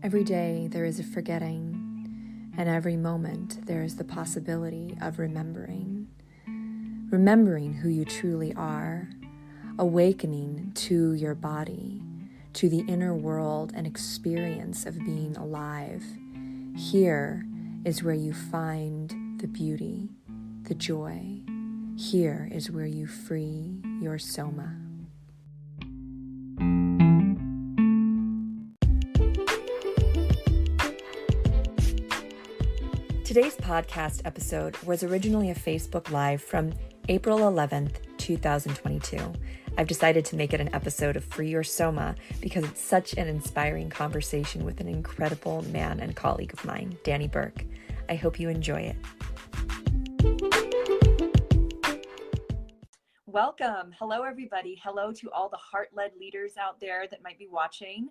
Every day there is a forgetting, and every moment there is the possibility of remembering. Remembering who you truly are, awakening to your body, to the inner world and experience of being alive. Here is where you find the beauty, the joy. Here is where you free your soma. Today's podcast episode was originally a Facebook Live from April 11th, 2022. I've decided to make it an episode of Free Your Soma because it's such an inspiring conversation with an incredible man and colleague of mine, Danny Burke. I hope you enjoy it. Welcome. Hello, everybody. Hello to all the heart-led leaders out there that might be watching.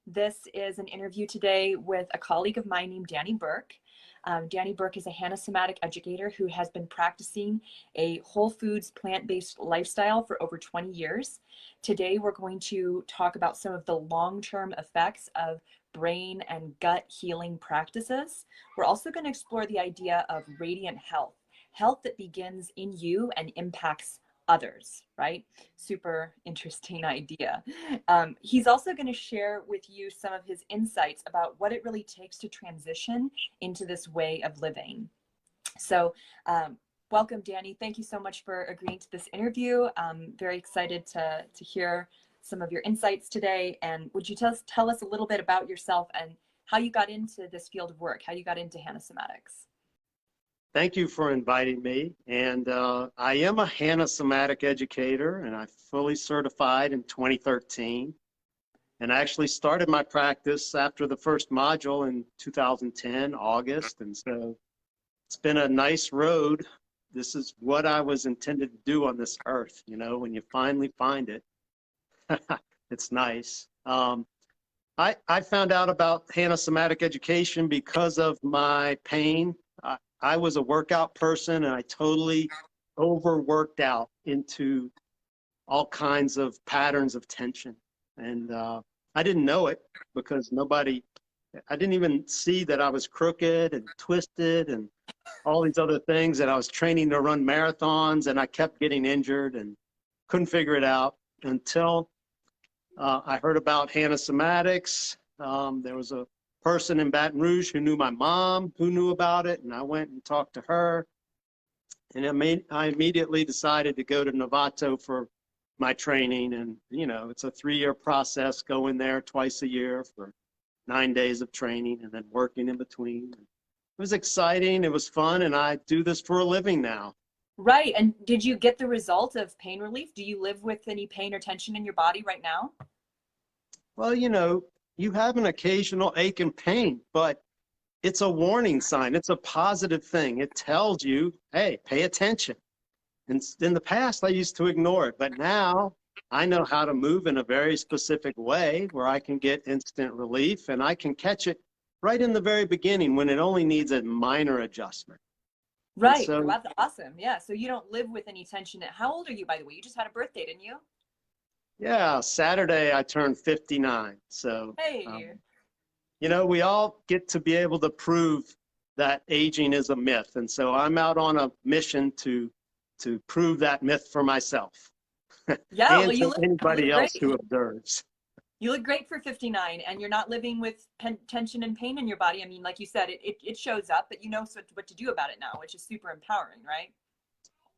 This is an interview today with a colleague of mine named Danny Burke. Danny Burke is a Hanna Somatic Educator who has been practicing a whole foods, plant-based lifestyle for over 20 years. Today, we're going to talk about some of the long-term effects of brain and gut healing practices. We're also going to explore the idea of radiant health, health that begins in you and impacts others, right? Super interesting idea. He's also going to share with you some of his insights about what it really takes to transition into this way of living. So welcome, Danny. Thank you so much for agreeing to this interview. I'm very excited to hear some of your insights today. And would you tell us a little bit about yourself and how you got into this field of work, how you got into Hanna Somatics? Thank you for inviting me. And I am a Hanna Somatic Educator, and I fully certified in 2013. And I actually started my practice after the first module in 2010, August. And so it's been a nice road. This is what I was intended to do on this earth. You know, when you finally find it, it's nice. I found out about Hanna Somatic Education because of my pain. I was a workout person, and I totally overworked out into all kinds of patterns of tension. And I didn't know it because I didn't even see that I was crooked and twisted and all these other things, that I was training to run marathons, and I kept getting injured and couldn't figure it out until I heard about Hanna Somatics. There was a person in Baton Rouge who knew my mom, who knew about it, and I went and talked to her. And I immediately decided to go to Novato for my training. And, you know, it's a 3-year process, going there twice a year for 9 days of training and then working in between. It was exciting. It was fun. And I do this for a living now. Right. And did you get the result of pain relief? Do you live with any pain or tension in your body right now? Well, you know, you have an occasional ache and pain, but it's a warning sign. It's a positive thing. It tells you, hey, pay attention. And in the past, I used to ignore it, but now I know how to move in a very specific way where I can get instant relief, and I can catch it right in the very beginning when it only needs a minor adjustment. Right. So, that's awesome. Yeah. So you don't live with any tension. How old are you, by the way? You just had a birthday, didn't you? Yeah, Saturday I turned 59. So, hey. You know, we all get to be able to prove that aging is a myth. And so I'm out on a mission to prove that myth for myself. Yeah, and well, to anybody else who observes. You look great for 59, and you're not living with tension and pain in your body. I mean, like you said, it shows up, but you know what to do about it now, which is super empowering, right?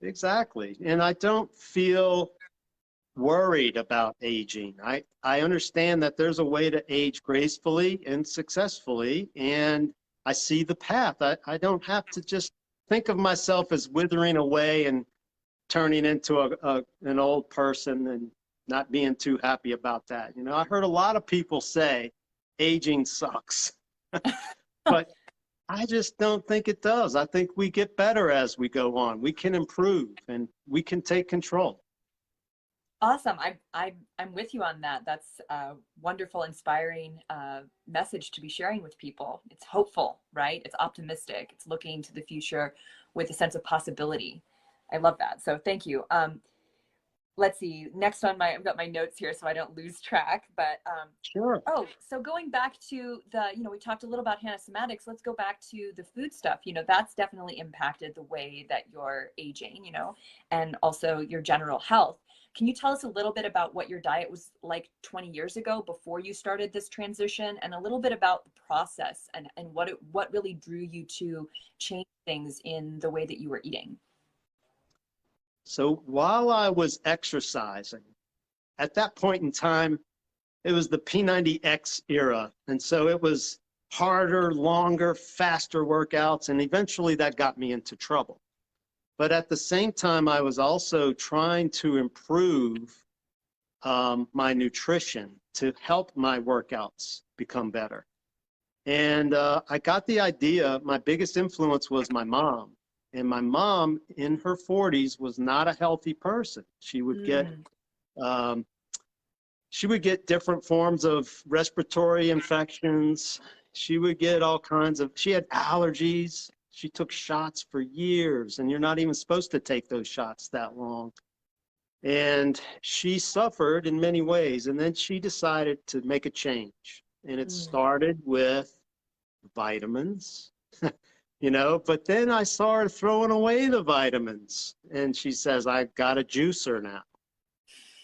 Exactly. And I don't feel worried about aging. I understand that there's a way to age gracefully and successfully, and I see the path. I don't have to just think of myself as withering away and turning into an old person and not being too happy about that. You know, I heard a lot of people say aging sucks, but I just don't think it does. I think we get better as we go on. We can improve and we can take control. Awesome. I'm with you on that. That's a wonderful, inspiring message to be sharing with people. It's hopeful, right? It's optimistic. It's looking to the future with a sense of possibility. I love that. So thank you. let's see, next on my, I've got my notes here so I don't lose track, but Sure. oh, so going back to the, we talked a little about Hanna Somatics. Let's go back to the food stuff. That's definitely impacted the way that you're aging, and also your general health. Can you tell us a little bit about what your diet was like 20 years ago before you started this transition, and a little bit about the process and what really drew you to change things in the way that you were eating? So while I was exercising, at that point in time, it was the P90X era. And so it was harder, longer, faster workouts. And eventually that got me into trouble. But at the same time, I was also trying to improve my nutrition to help my workouts become better. And I got the idea, my biggest influence was my mom. And my mom in her 40s was not a healthy person. She would get different forms of respiratory infections. She would get all kinds of, she had allergies. She took shots for years, and you're not even supposed to take those shots that long. And she suffered in many ways. And then she decided to make a change. And it started with vitamins, but then I saw her throwing away the vitamins. And she says, I've got a juicer now.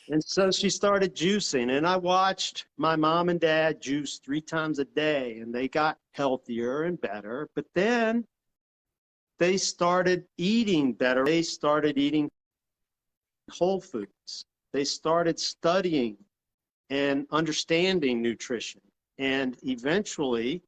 And so she started juicing, and I watched my mom and dad juice 3 times a day, and they got healthier and better. But then they started eating better. They started eating whole foods. They started studying and understanding nutrition. And eventually,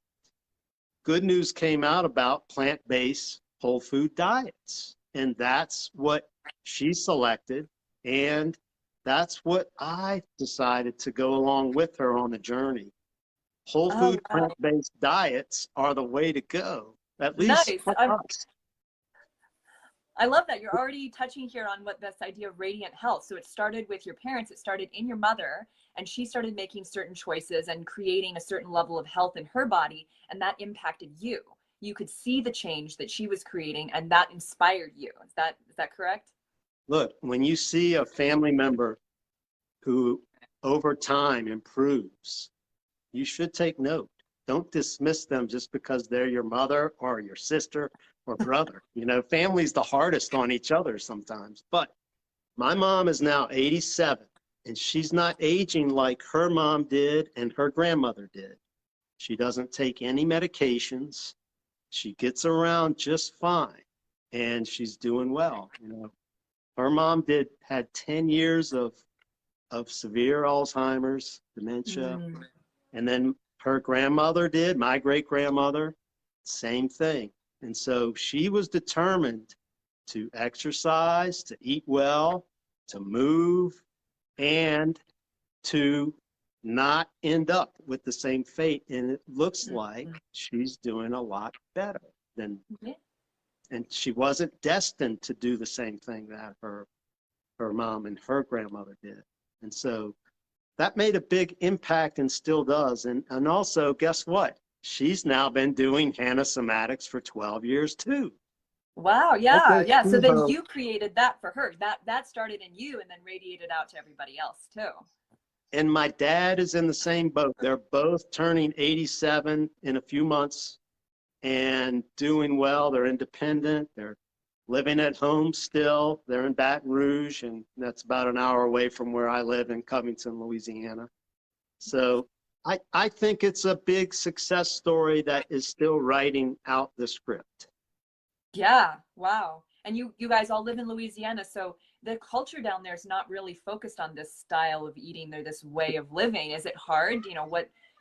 good news came out about plant-based whole food diets. And that's what she selected. And that's what I decided to go along with her on the journey. Whole food, plant-based diets are the way to go, at least for us. I love that. You're already touching here on what this idea of radiant health. So it started with your parents, it started in your mother, and she started making certain choices and creating a certain level of health in her body, and that impacted you. You could see the change that she was creating, and that inspired you. Is that correct? Look, when you see a family member who over time improves, you should take note. Don't dismiss them just because they're your mother or your sister or brother. Family's the hardest on each other sometimes. But my mom is now 87, and she's not aging like her mom did and her grandmother did. She doesn't take any medications. She gets around just fine, and she's doing well. Her mom had 10 years of severe Alzheimer's, dementia, and then her grandmother did, my great-grandmother, same thing. And so she was determined to exercise, to eat well, to move, and to not end up with the same fate. And it looks like she's doing a lot better than, and she wasn't destined to do the same thing that her mom and her grandmother did. And so that made a big impact and still does. And also, guess what? She's now been doing Hanna Somatics for 12 years too. Wow, yeah. So then you created that for her. That started in you and then radiated out to everybody else too. And my dad is in the same boat. They're both turning 87 in a few months and doing well. They're independent. They're living at home still. They're in Baton Rouge, and that's about an hour away from where I live in Covington, Louisiana. So I think it's a big success story that is still writing out the script. Yeah, wow. And you guys all live in Louisiana, so the culture down there is not really focused on this style of eating or this way of living. Is it hard?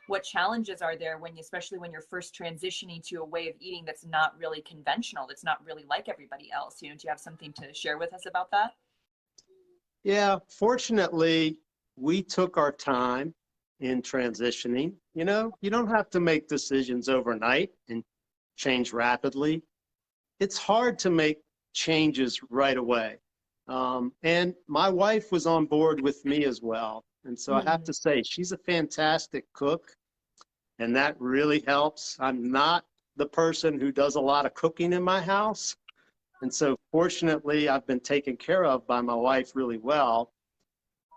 What challenges are there especially when you're first transitioning to a way of eating that's not really conventional, that's not really like everybody else? Do you have something to share with us about that? Yeah, fortunately, we took our time in transitioning. You don't have to make decisions overnight and change rapidly. It's hard to make changes right away. And my wife was on board with me as well. And so I have to say, she's a fantastic cook, and that really helps. I'm not the person who does a lot of cooking in my house. And so fortunately, I've been taken care of by my wife really well.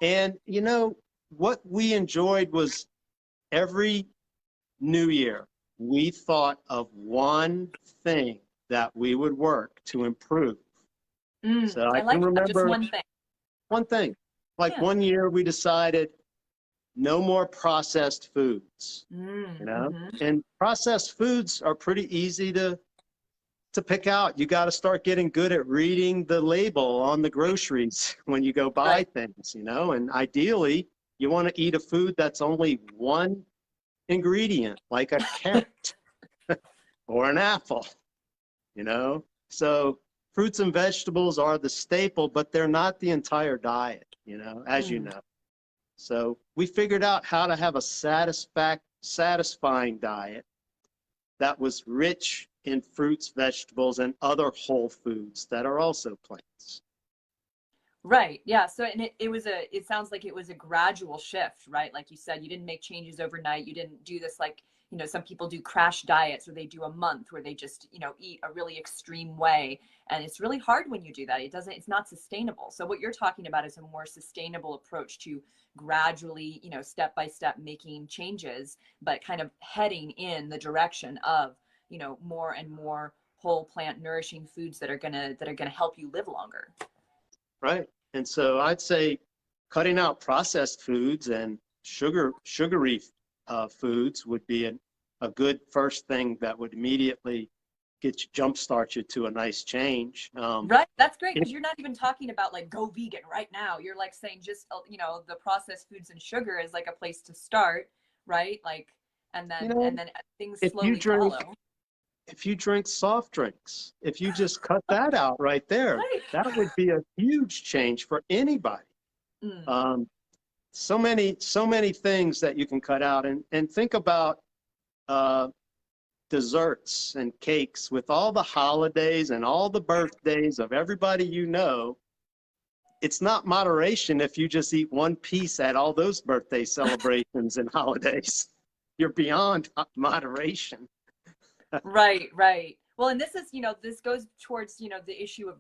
And you know, what we enjoyed was every New Year, we thought of one thing that we would work to improve. So I I can like that. Just remember one thing. one thing. Like Yeah. one year we decided no more processed foods, you know? Mm-hmm. And processed foods are pretty easy to pick out. You got to start getting good at reading the label on the groceries when you go buy Right. things, you know? And ideally, you want to eat a food that's only one ingredient, like a carrot or an apple, you know? So fruits and vegetables are the staple, but they're not the entire diet, you know, as you Mm. know. So we figured out how to have a satisfying diet that was rich in fruits, vegetables, and other whole foods that are also plants. Right. Yeah. So, and it sounds like it was a gradual shift, right? Like you said, you didn't make changes overnight. You didn't do this like, some people do crash diets where they do a month where they just, eat a really extreme way. And it's really hard when you do that. It's not sustainable. So what you're talking about is a more sustainable approach to gradually, step by step making changes, but kind of heading in the direction of, more and more whole plant nourishing foods that are gonna help you live longer. Right. And so I'd say cutting out processed foods and sugary foods would be a good first thing that would immediately jumpstart you to a nice change. Right. That's great If, because you're not even talking about like go vegan right now. You're like saying just, the processed foods and sugar is like a place to start, right? Like, and you then, know, and then things if you slowly drink follow. if you drink soft drinks, if you just cut that out right there, Right. that would be a huge change for anybody. Mm. Um, so many things that you can cut out, and think about uh, desserts and cakes with all the holidays and all the birthdays of everybody you know. It's not moderation if you just eat one piece at all those birthday celebrations and holidays. You're beyond moderation. Right, right. Well, and this goes towards, the issue of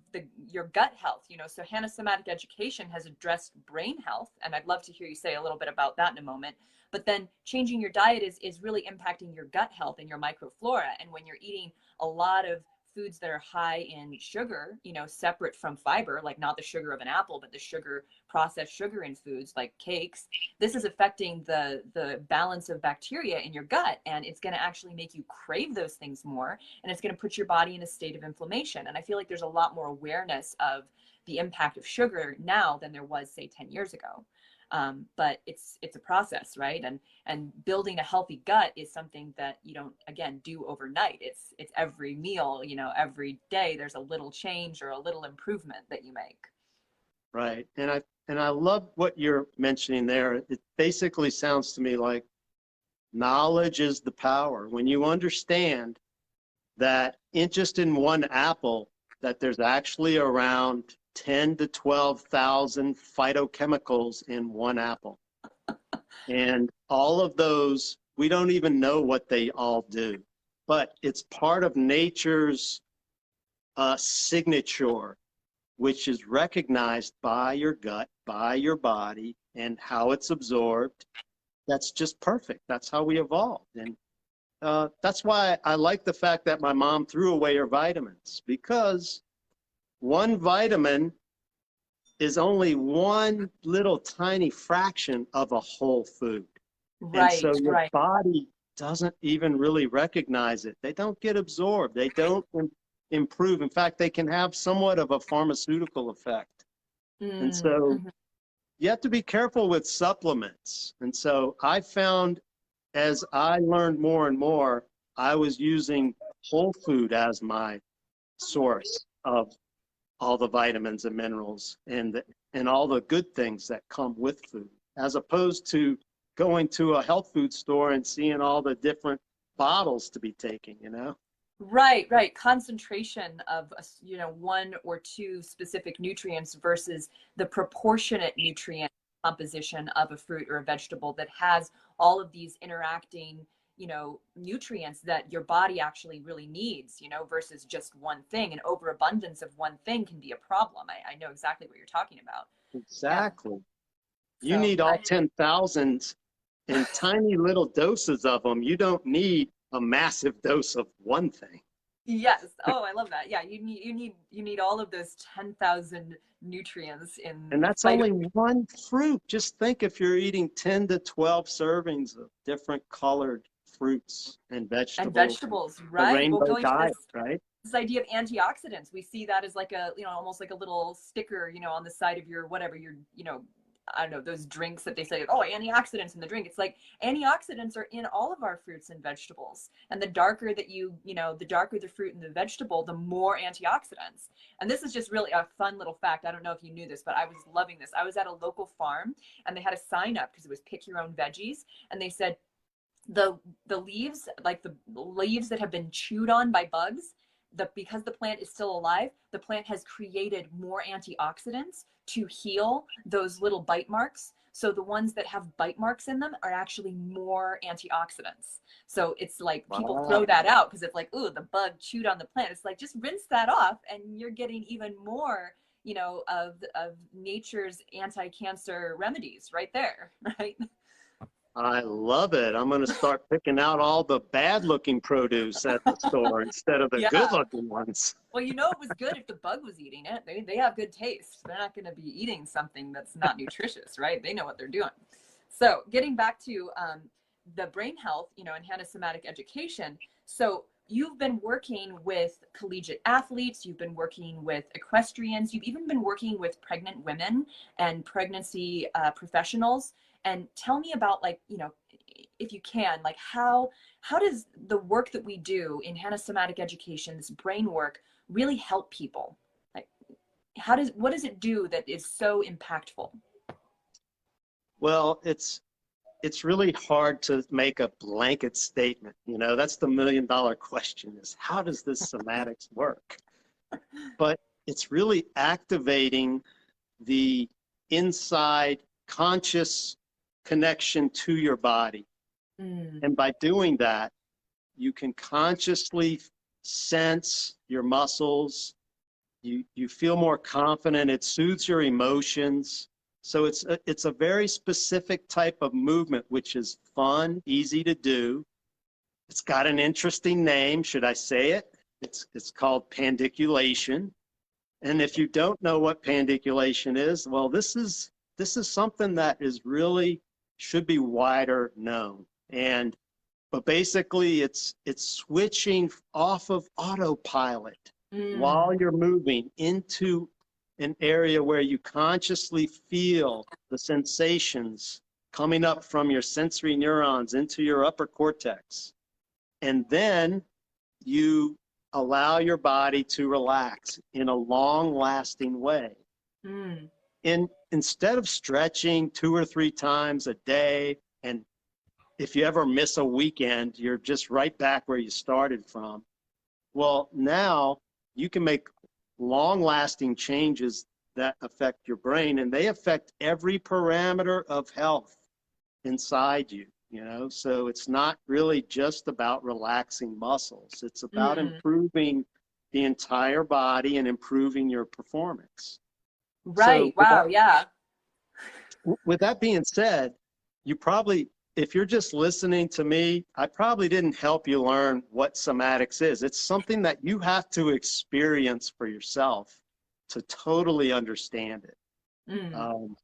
your gut health, so Hanna Somatic Education has addressed brain health, and I'd love to hear you say a little bit about that in a moment. But then changing your diet is really impacting your gut health and your microflora. And when you're eating a lot of foods that are high in sugar, separate from fiber, like not the sugar of an apple, but the processed sugar in foods like cakes, this is affecting the balance of bacteria in your gut, and it's going to actually make you crave those things more, and it's going to put your body in a state of inflammation. And I feel like there's a lot more awareness of the impact of sugar now than there was, say, 10 years ago. But it's a process, right? And building a healthy gut is something that you don't, again, do overnight. It's every meal, every day there's a little change or a little improvement that you make. Right. And I love what you're mentioning there. It basically sounds to me like knowledge is the power. When you understand that just in one apple, that there's actually around 10 to 12,000 phytochemicals in one apple. And all of those, we don't even know what they all do, but it's part of nature's signature, which is recognized by your gut, by your body, and how it's absorbed. That's just perfect. That's how we evolved. And that's why I like the fact that my mom threw away her vitamins, because one vitamin is only one little tiny fraction of a whole food. And so Right, your right. body doesn't even really recognize it. They don't get absorbed. They don't improve. In fact, they can have somewhat of a pharmaceutical effect. And Mm, so mhm. you have to be careful with supplements. And so I found, as I learned more and more, I was using whole food as my source of all the vitamins and minerals and all the good things that come with food, as opposed to going to a health food store and seeing all the different bottles to be taking, you know? Right, right. Concentration of, one or two specific nutrients versus the proportionate nutrient composition of a fruit or a vegetable that has all of these interacting, nutrients that your body actually really needs, versus just one thing. An overabundance of one thing can be a problem. I know exactly what you're talking about. Yeah. Exactly. You So need all 10,000 in tiny little doses of them. You don't need a massive dose of one thing. yes. Oh, I love that. Yeah, you need all of those 10,000 nutrients in And that's only one fruit. Just think if you're eating 10 to 12 servings of different colored fruits and and vegetables, vegetables, the right? Well, rainbow going to diet, right? this idea of antioxidants, we see that as like a, almost like a little sticker, on the side of your whatever your, I don't know, those drinks that they say, oh, antioxidants in the drink. It's like antioxidants are in all of our fruits and vegetables. And the darker that the darker the fruit and the vegetable, the more antioxidants. And this is just really a fun little fact. I don't know if you knew this, but I was loving this. I was at a local farm and they had a sign up because it was pick your own veggies. And they said the leaves, like the leaves that have been chewed on by bugs, because the plant is still alive, the plant has created more antioxidants to heal those little bite marks. So the ones that have bite marks in them are actually more antioxidants. So it's like people throw Wow. that out because it's like, ooh, the bug chewed on the plant. It's like, just rinse that off and you're getting even more, of nature's anti-cancer remedies right there, right? I love it. I'm going to start picking out all the bad looking produce at the store instead of the good Yeah. looking ones. Well, it was good if the bug was eating it. They have good taste. They're not going to be eating something that's not nutritious, right? They know what they're doing. So getting back to the brain health, and Hanna Somatic Education. So you've been working with collegiate athletes. You've been working with equestrians. You've even been working with pregnant women and pregnancy professionals. And tell me about, like, if you can, like, how does the work that we do in Hanna Somatic Education, this brain work, really help people? Like, what does it do that is so impactful? Well, it's really hard to make a blanket statement. That's the $1,000,000 question, is how does this somatics work? But it's really activating the inside conscious connection to your body. And by doing that, you can consciously sense your muscles. You feel more confident. It soothes your emotions. So it's a very specific type of movement, which is fun, easy to do. It's got an interesting name. Should I say it? It's called pandiculation. And if you don't know what pandiculation is, well, this is something that is really should be wider known. But basically it's switching off of autopilot while you're moving into an area where you consciously feel the sensations coming up from your sensory neurons into your upper cortex. And then you allow your body to relax in a long-lasting way. And instead of stretching 2 or 3 times a day, and if you ever miss a weekend, you're just right back where you started from. Well, now you can make long-lasting changes that affect your brain, and they affect every parameter of health inside you. So it's not really just about relaxing muscles. It's about improving the entire body and improving your performance. Right. So Wow. Yeah. with that being said, if you're just listening to me, I probably didn't help you learn what somatics is. It's something that you have to experience for yourself to totally understand it.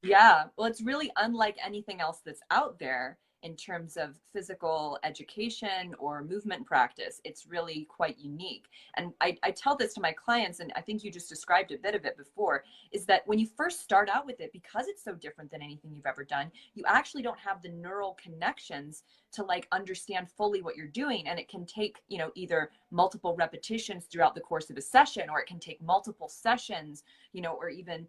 Yeah. Well, it's really unlike anything else that's out there in terms of physical education or movement practice. It's really quite unique. And I tell this to my clients, and I think you just described a bit of it before, is that when you first start out with it, because it's so different than anything you've ever done, you actually don't have the neural connections to, like, understand fully what you're doing. And it can take, either multiple repetitions throughout the course of a session, or it can take multiple sessions, or even,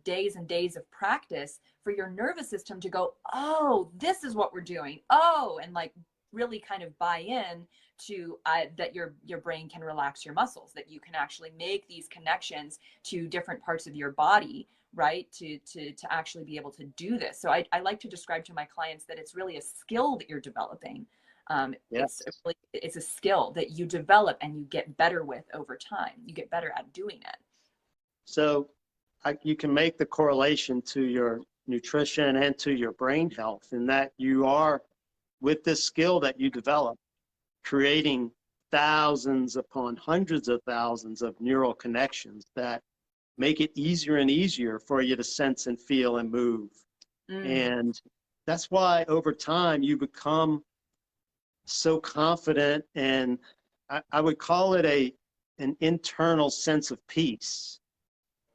days and days of practice for your nervous system to go, oh, this is what we're doing. Oh, and, like, really kind of buy in to that your brain can relax your muscles, that you can actually make these connections to different parts of your body, right, to actually be able to do this. So I like to describe to my clients that it's really a skill that you're developing. Yes. It's a skill that you develop and you get better with over time. You get better at doing it. So you can make the correlation to your nutrition and to your brain health, in that you are, with this skill that you develop, creating thousands upon hundreds of thousands of neural connections that make it easier and easier for you to sense and feel and move. And that's why over time you become so confident, and I would call it an internal sense of peace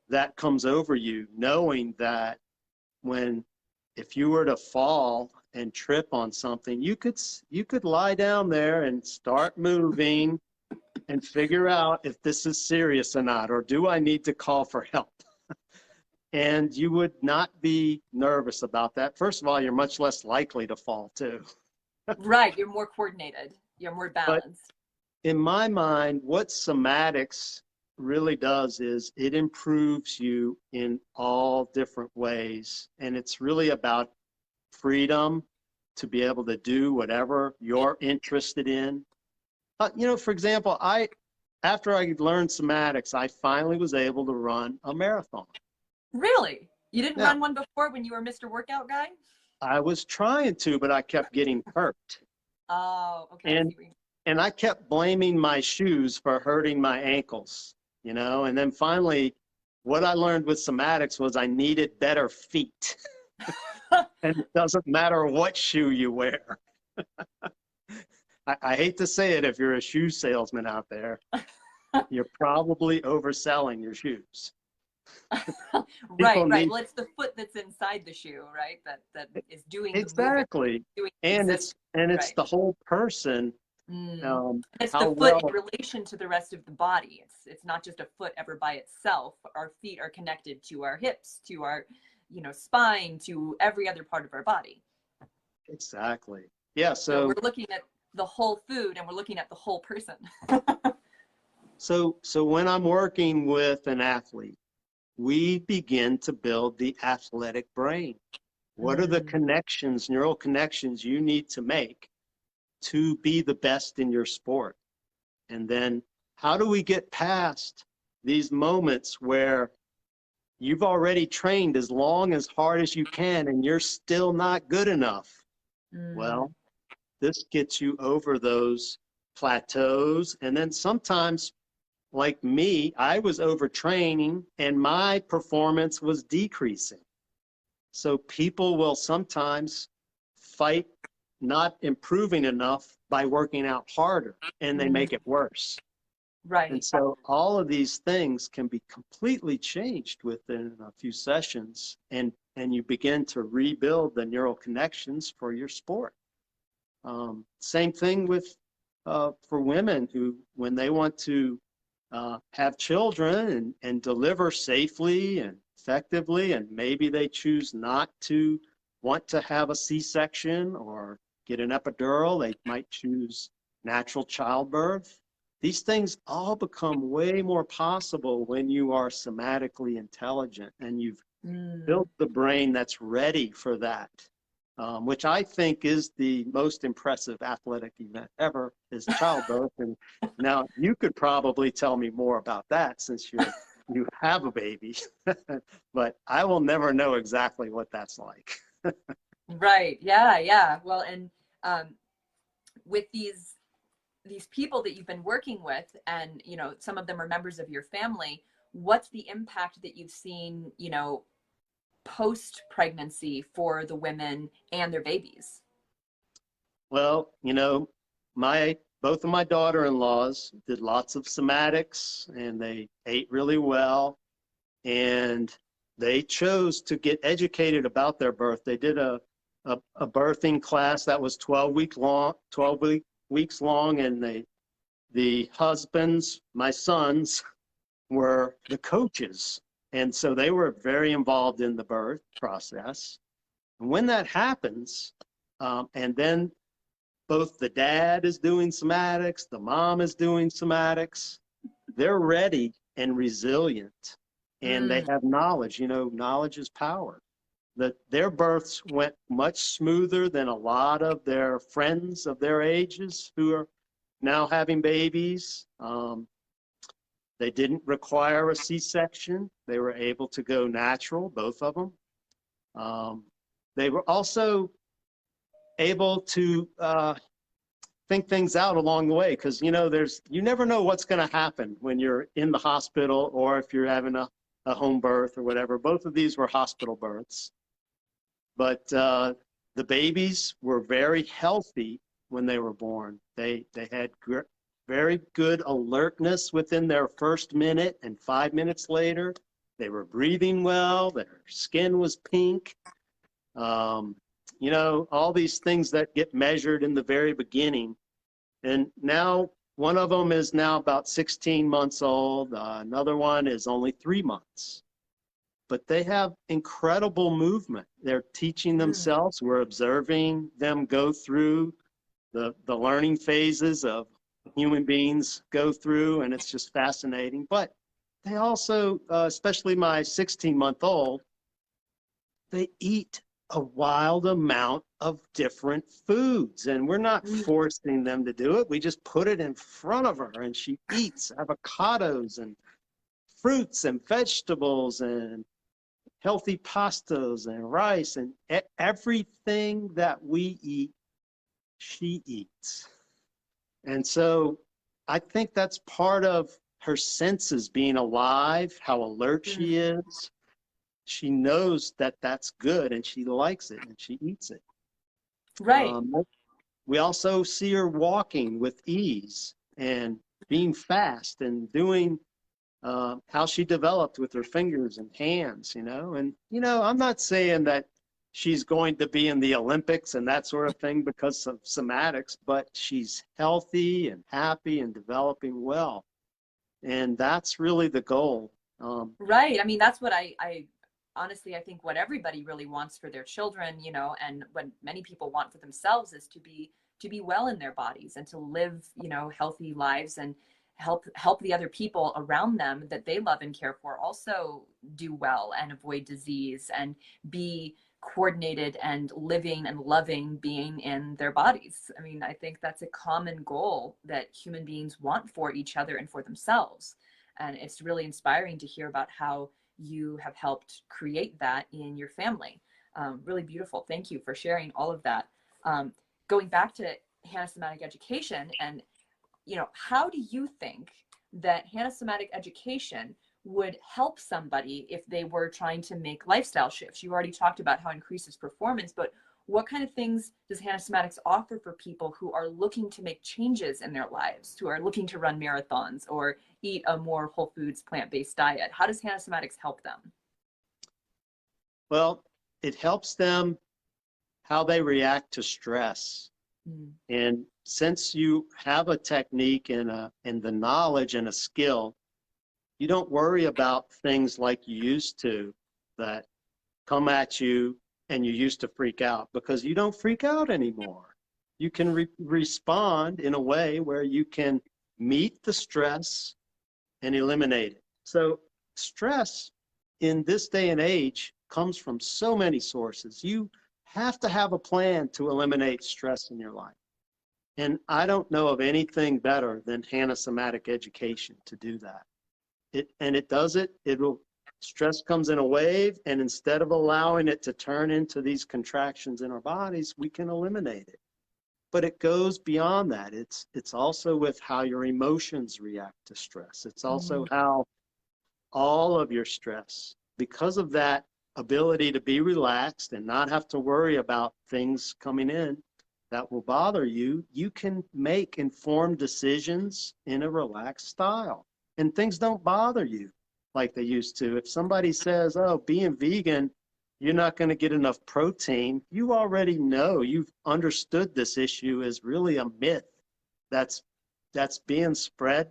that comes over you, knowing that if you were to fall and trip on something, you could lie down there and start moving and figure out if this is serious or not, or do I need to call for help? And you would not be nervous about that. First of all, you're much less likely to fall too. Right, you're more coordinated, you're more balanced. But in my mind, what somatics really does is it improves you in all different ways. And it's really about freedom to be able to do whatever you're interested in. For example, after I learned somatics, I finally was able to run a marathon. Really? You didn't run one before when you were Mr. Workout Guy? I was trying to, but I kept getting hurt. Oh, okay. And I kept blaming my shoes for hurting my ankles, and then finally what I learned with somatics was I needed better feet. And it doesn't matter what shoe you wear. I hate to say it, if you're a shoe salesman out there, you're probably overselling your shoes. Right. Well, it's the foot that's inside the shoe, right? That is doing exactly. The movement, it's the whole person. It's the foot in relation to the rest of the body. It's not just a foot ever by itself. Our feet are connected to our hips, to our spine, to every other part of our body. Exactly. Yeah. So we're looking at the whole food, and we're looking at the whole person. So when I'm working with an athlete, we begin to build the athletic brain. What are the connections, neural connections you need to make to be the best in your sport? And then how do we get past these moments where you've already trained as hard as you can and you're still not good enough? Well, this gets you over those plateaus. And then sometimes, like me, I was overtraining and my performance was decreasing. So people will sometimes fight not improving enough by working out harder, and they make it worse. Right. And so all of these things can be completely changed within a few sessions, and you begin to rebuild the neural connections for your sport. Same thing with for women who, when they want to have children and deliver safely and effectively, and maybe they choose not to want to have a C-section or get an epidural, they might choose natural childbirth. These things all become way more possible when you are somatically intelligent and you've built the brain that's ready for that, which I think is the most impressive athletic event ever, is childbirth. And now you could probably tell me more about that since you have a baby, but I will never know exactly what that's like. Right. Yeah. Well, and with these people that you've been working with, and some of them are members of your family, what's the impact that you've seen post pregnancy for the women and their babies? Well, both of my daughter-in-laws did lots of somatics, and they ate really well, and they chose to get educated about their birth. They did a birthing class that was 12 weeks long, and the husbands, my sons, were the coaches. And so they were very involved in the birth process. And when that happens, and then both the dad is doing somatics, the mom is doing somatics, they're ready and resilient, and they have knowledge. Knowledge is power. Their births went much smoother than a lot of their friends of their ages who are now having babies. They didn't require a C-section. They were able to go natural, both of them. They were also able to think things out along the way, because you never know what's going to happen when you're in the hospital or if you're having a home birth or whatever. Both of these were hospital births, but the babies were very healthy when they were born. They had very good alertness within their first minute, and 5 minutes later they were breathing well, their skin was pink. All these things that get measured in the very beginning. And now one of them is now about 16 months old. Another one is only 3 months. But they have incredible movement. They're teaching themselves. We're observing them go through the learning phases of human beings go through, and it's just fascinating. But they also, especially my 16-month-old, they eat a wild amount of different foods, and we're not forcing them to do it. We just put it in front of her, and she eats avocados and fruits and vegetables and healthy pastas and rice, and everything that we eat, she eats. And so I think that's part of her senses being alive, how alert she is. She knows that that's good, and she likes it, and she eats it. Right. We also see her walking with ease and being fast and doing how she developed with her fingers and hands, And, I'm not saying that she's going to be in the Olympics and that sort of thing because of somatics, but she's healthy and happy and developing well. And that's really the goal. Right. I mean, that's what honestly, I think what everybody really wants for their children, and what many people want for themselves is to be well in their bodies and to live, healthy lives and help the other people around them that they love and care for also do well and avoid disease and be coordinated and living and loving being in their bodies. I mean, I think that's a common goal that human beings want for each other and for themselves. And it's really inspiring to hear about how you have helped create that in your family. Really beautiful. Thank you for sharing all of that. Going back to Hanna Somatic Education, and how do you think that Hanna Somatic Education would help somebody if they were trying to make lifestyle shifts? You already talked about how it increases performance, but what kind of things does Hanna Somatics offer for people who are looking to make changes in their lives, who are looking to run marathons or eat a more whole foods, plant-based diet? How does Hanna Somatics help them? Well, it helps them how they react to stress. And since you have a technique and the knowledge and a skill, you don't worry about things like you used to that come at you and you used to freak out, because you don't freak out anymore. You can respond in a way where you can meet the stress and eliminate it. So stress in this day and age comes from so many sources. You have to have a plan to eliminate stress in your life. And I don't know of anything better than Hanna Somatic Education to do that. It does it. Stress comes in a wave, and instead of allowing it to turn into these contractions in our bodies, we can eliminate it. But it goes beyond that. It's also with how your emotions react to stress. It's also how all of your stress, because of that ability to be relaxed and not have to worry about things coming in that will bother you, you can make informed decisions in a relaxed style. And things don't bother you like they used to. If somebody says, oh, being vegan, you're not going to get enough protein, you already know, you've understood this issue is really a myth that's being spread,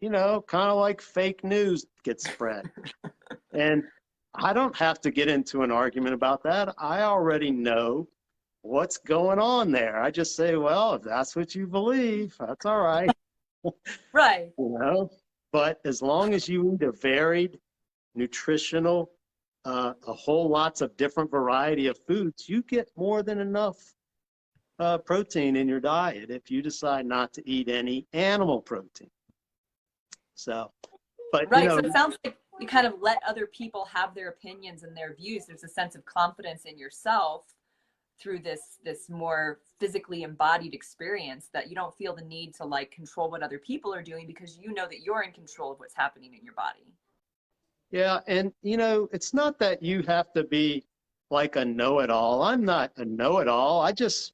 kind of like fake news gets spread. And I don't have to get into an argument about that. I already know what's going on there. I just say, well, if that's what you believe, that's all right. Right. But as long as you eat a varied, nutritional, a whole lots of different variety of foods, you get more than enough protein in your diet if you decide not to eat any animal protein. So, but right. So it sounds like you kind of let other people have their opinions and their views. There's a sense of confidence in yourself through this more physically embodied experience, that you don't feel the need to like control what other people are doing, because you know that you're in control of what's happening in your body. Yeah, and you know, it's not that you have to be like a know-it-all. I'm not a know-it-all. I just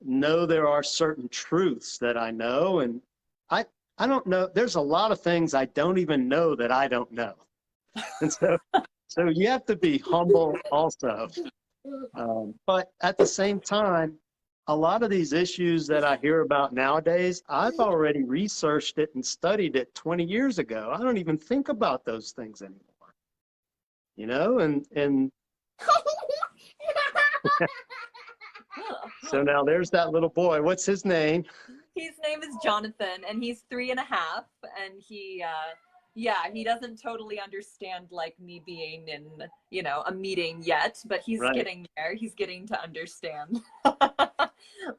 know there are certain truths that I know, and I I don't know. There's a lot of things I don't even know that I don't know, and so you have to be humble also. But at the same time, a lot of these issues that I hear about nowadays, I've already researched it and studied it 20 years ago. I don't even think about those things anymore, you know, and so now there's that little boy. What's his name? His name is Jonathan, and he's 3.5, and yeah, he doesn't totally understand like me being in, you know, a meeting yet, but he's Right. getting there. He's getting to understand.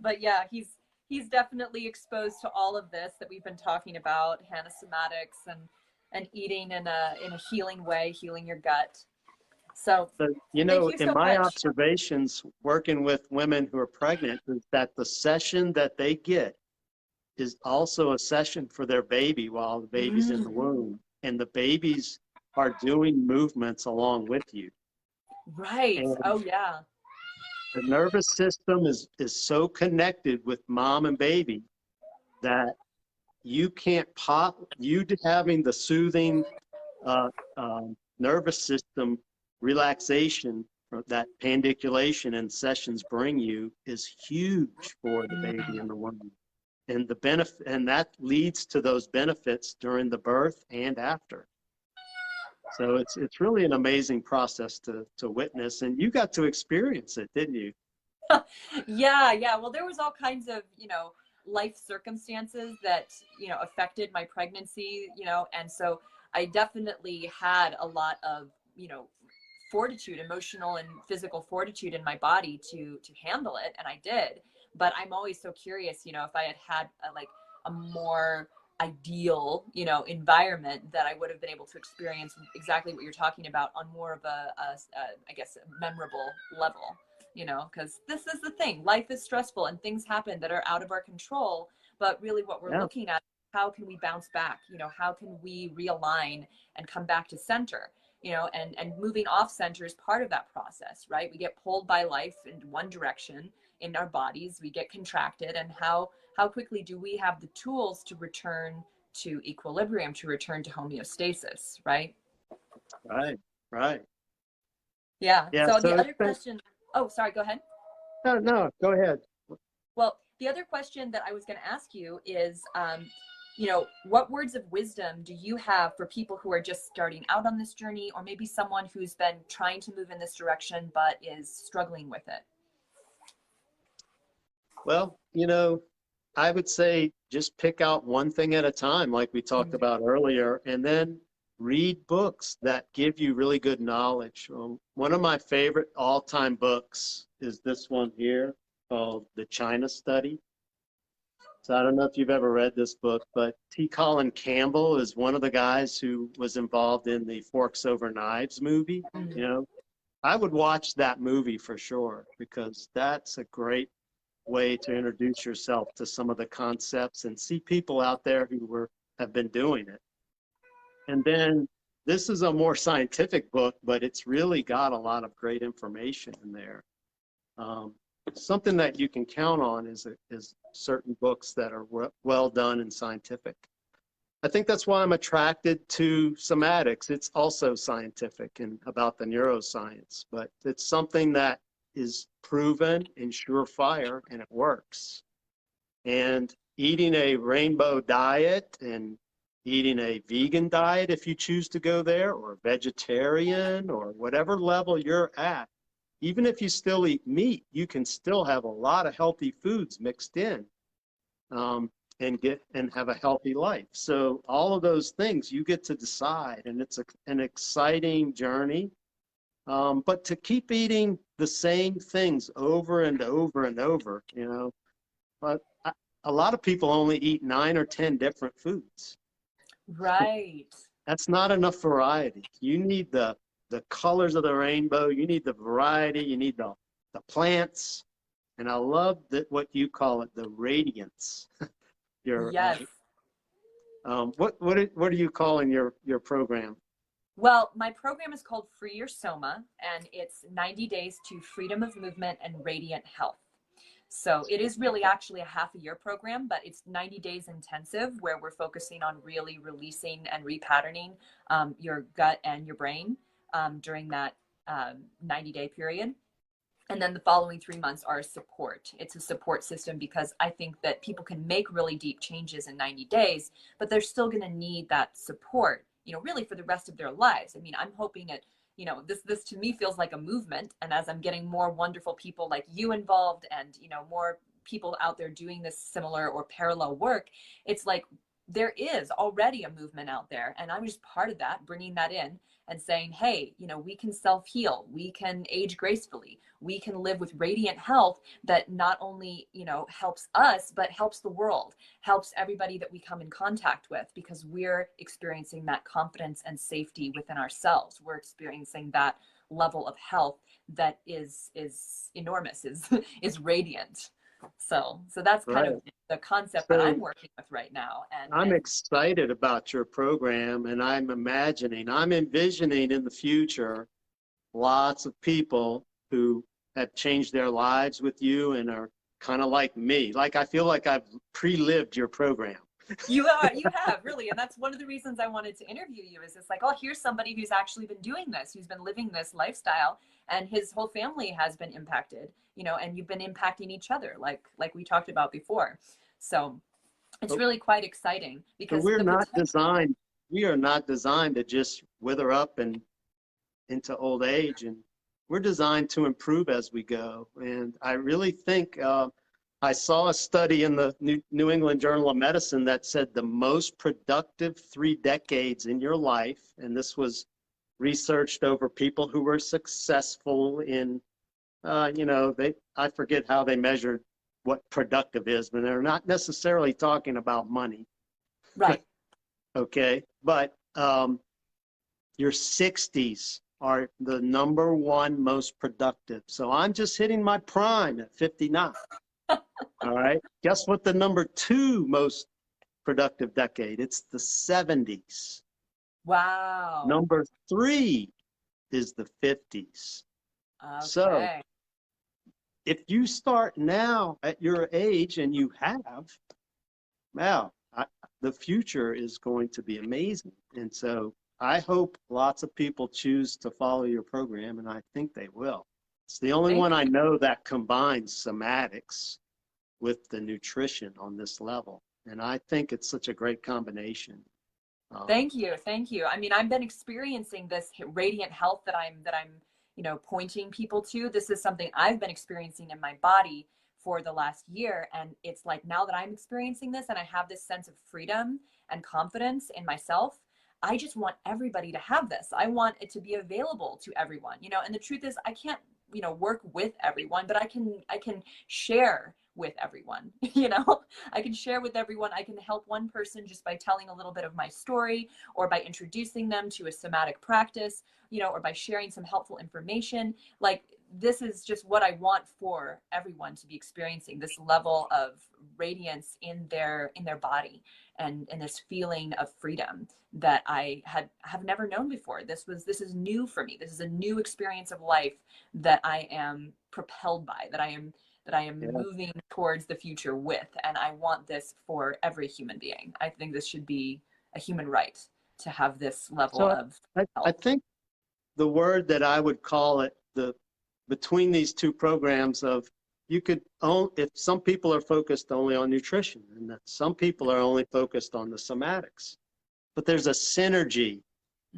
But yeah, he's definitely exposed to all of this that we've been talking about, Hanna Somatics and eating in a healing way, healing your gut. So But, you thank know, you in so my much. observations working with women who are pregnant is that the session that they get is also a session for their baby while the baby's in the womb. And the babies are doing movements along with you. Right. And Oh yeah. the nervous system is so connected with mom and baby that you can't you having the soothing uh, nervous system relaxation that pandiculation and sessions bring you is huge for the baby in the womb. And the benefit, and that leads to those benefits during the birth and after. So it's really an amazing process to witness, and you got to experience it, didn't you? Yeah. Well, there was all kinds of, you know, life circumstances that, you know, affected my pregnancy, you know, and so I definitely had a lot of, you know, fortitude, emotional and physical fortitude in my body to handle it, and I did. But I'm always so curious, you know, if I had like a more ideal, you know, environment, that I would have been able to experience exactly what you're talking about on more of I guess, a memorable level, you know, because this is the thing. Life is stressful and things happen that are out of our control. But really what we're Yeah. looking at, how can we bounce back? You know, how can we realign and come back to center? You know, and moving off center is part of that process, right? We get pulled by life in one direction in our bodies, we get contracted, and how quickly do we have the tools to return to equilibrium, to return to homeostasis, right? Right. Right. Yeah. Yeah. So the So it's other been, question, oh, sorry, go ahead. no, go ahead. Well, the other question that I was going to ask you is, you know, what words of wisdom do you have for people who are just starting out on this journey, or maybe someone who's been trying to move in this direction but is struggling with it? Well, you know, I would say just pick out one thing at a time, like we talked about earlier, and then read books that give you really good knowledge. One of my favorite all-time books is this one here called The China Study. So I don't know if you've ever read this book, but T. Colin Campbell is one of the guys who was involved in the Forks Over Knives movie. You know, I would watch that movie for sure, because that's a great way to introduce yourself to some of the concepts and see people out there who have been doing it. And then this is a more scientific book, but it's really got a lot of great information in there. Something that you can count on is certain books that are well done and scientific. I think that's why I'm attracted to somatics. It's also scientific and about the neuroscience, but it's something that is proven and surefire, and it works. And eating a rainbow diet and eating a vegan diet, if you choose to go there, or vegetarian, or whatever level you're at, even if you still eat meat, you can still have a lot of healthy foods mixed in, and have a healthy life. So all of those things you get to decide, and it's an exciting journey. But to keep eating the same things over and over and over, you know, but a lot of people only eat 9 or 10 different foods. Right. that's not enough variety. You need the colors of the rainbow. You need the variety. You need the plants. And I love that what you call it, the radiance. Your Yes. what are you calling your program? Well, my program is called Free Your Soma, and it's 90 days to freedom of movement and radiant health. So it is really actually a half a year program, but it's 90 days intensive where we're focusing on really releasing and repatterning your gut and your brain during that 90-day period. And then the following 3 months are support. It's a support system because I think that people can make really deep changes in 90 days, but they're still going to need that support, really for the rest of their lives. I mean, I'm hoping it, this to me feels like a movement. And as I'm getting more wonderful people like you involved and, more people out there doing this similar or parallel work, it's like there is already a movement out there. And I'm just part of that, bringing that in and saying, hey, we can self-heal, we can age gracefully, we can live with radiant health that not only, helps us, but helps the world, helps everybody that we come in contact with, because we're experiencing that confidence and safety within ourselves. We're experiencing that level of health that is enormous, is radiant. So that's kind of the concept that I'm working with right now. And I'm excited about your program, and I'm envisioning in the future lots of people who have changed their lives with you and are kind of like me. Like, I feel like I've pre-lived your program. You have really. And that's one of the reasons I wanted to interview you, is it's like, oh, here's somebody who's actually been doing this, who's been living this lifestyle, and his whole family has been impacted, and you've been impacting each other, like we talked about before. So it's really quite exciting, because we are not designed to just wither up and into old age, and we're designed to improve as we go. And I really think I saw a study in the New England Journal of Medicine that said the most productive 3 decades in your life, and this was researched over people who were successful in, I forget how they measured what productive is, but they're not necessarily talking about money. Right. Okay. But your 60s are the #1 most productive. So I'm just hitting my prime at 59. All right. Guess what the #2 most productive decade? It's the 70s. Wow. #3 is the 50s. Okay. So if you start now at your age, and you have, wow, the future is going to be amazing. And so I hope lots of people choose to follow your program, and I think they will. It's the only one I know that combines somatics with the nutrition on this level. And I think it's such a great combination. Thank you. I mean, I've been experiencing this radiant health that I'm pointing people to. This is something I've been experiencing in my body for the last year. And it's like, now that I'm experiencing this and I have this sense of freedom and confidence in myself, I just want everybody to have this. I want it to be available to everyone, and the truth is I can't, work with everyone, but I can share with everyone. I can share with everyone. I can help one person just by telling a little bit of my story, or by introducing them to a somatic practice, or by sharing some helpful information. Like, this is just what I want for everyone to be experiencing, this level of radiance in their body, and this feeling of freedom that I have never known before. This is new for me. This is a new experience of life that I am propelled by, that I am moving towards the future with. And I want this for every human being. I think this should be a human right to have this level of health. I think the word that I would call it, between these two programs, of if some people are focused only on nutrition, and that some people are only focused on the somatics, but there's a synergy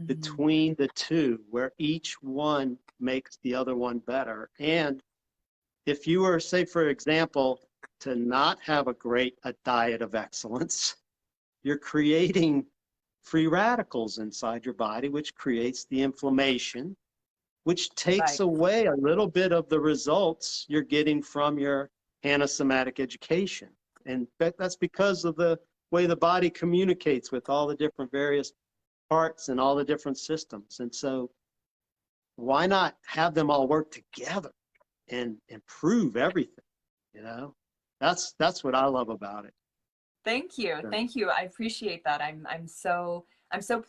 between the two where each one makes the other one better. And if you were, say, for example, to not have a diet of excellence, you're creating free radicals inside your body, which creates the inflammation, which takes away a little bit of the results you're getting from your Hanna Somatic Education. And that's because of the way the body communicates with all the different various parts and all the different systems. And so why not have them all work together and improve everything? You know, that's what I love about it. Thank you. Thank you. I appreciate that. I'm so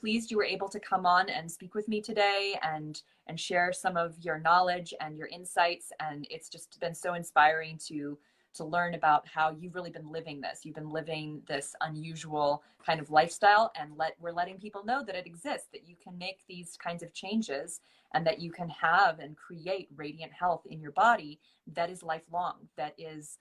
pleased you were able to come on and speak with me today and share some of your knowledge and your insights. And it's just been so inspiring to learn about how you've really been living this. You've been living this unusual kind of lifestyle, and we're letting people know that it exists, that you can make these kinds of changes and that you can have and create radiant health in your body that is lifelong, that is,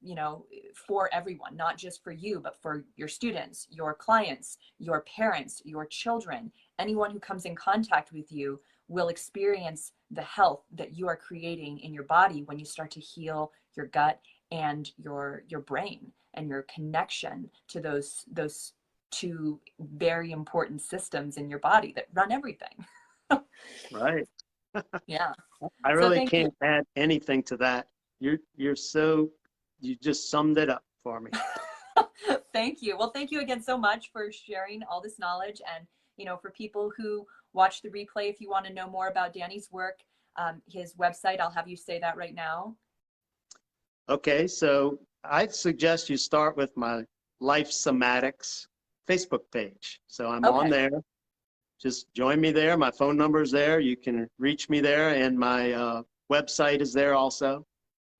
you know, for everyone, not just for you, but for your students, your clients, your parents, your children. Anyone who comes in contact with you will experience the health that you are creating in your body when you start to heal your gut and your brain and your connection to those two very important systems in your body that run everything. Right. Yeah. I So really thank you. can't add anything to that. You just summed it up for me. Thank you. Well, thank you again so much for sharing all this knowledge. And, you know, for people who watch the replay, if you want to know more about Danny's work, his website, I'll have you say that right now. Okay, so I'd suggest you start with my Life Somatics Facebook page. So I'm on there. Just join me there. My phone number is there. You can reach me there, and my website is there also.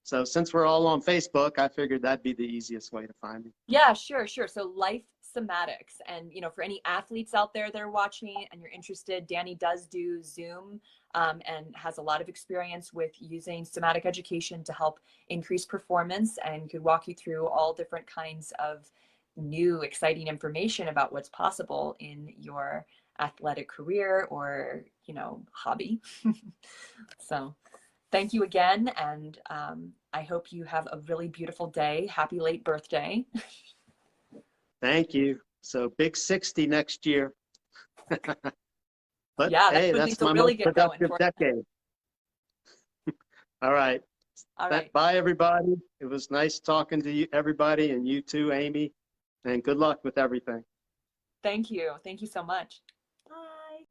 So since we're all on Facebook, I figured that'd be the easiest way to find me. Yeah, sure. So Life Somatics. And, you know, for any athletes out there that are watching and you're interested, Danny does do Zoom and has a lot of experience with using somatic education to help increase performance, and could walk you through all different kinds of new, exciting information about what's possible in your athletic career or, you know, hobby. So thank you again. And I hope you have a really beautiful day. Happy late birthday. Thank you. So big 60 next year. But yeah, hey, that's my most productive decade. All right. All right. Bye, everybody. It was nice talking to you, everybody, and you too, Amy. And good luck with everything. Thank you. Thank you so much. Bye.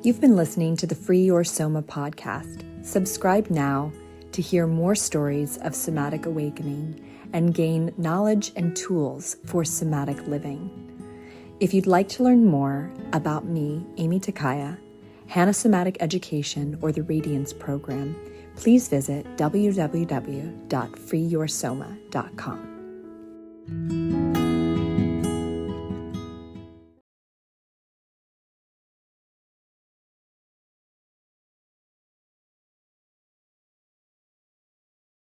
You've been listening to the Free Your Soma podcast. Subscribe now to hear more stories of somatic awakening and gain knowledge and tools for somatic living. If you'd like to learn more about me, Amy Takaya, Hanna Somatic Education, or the Radiance Program, please visit www.freeyoursoma.com.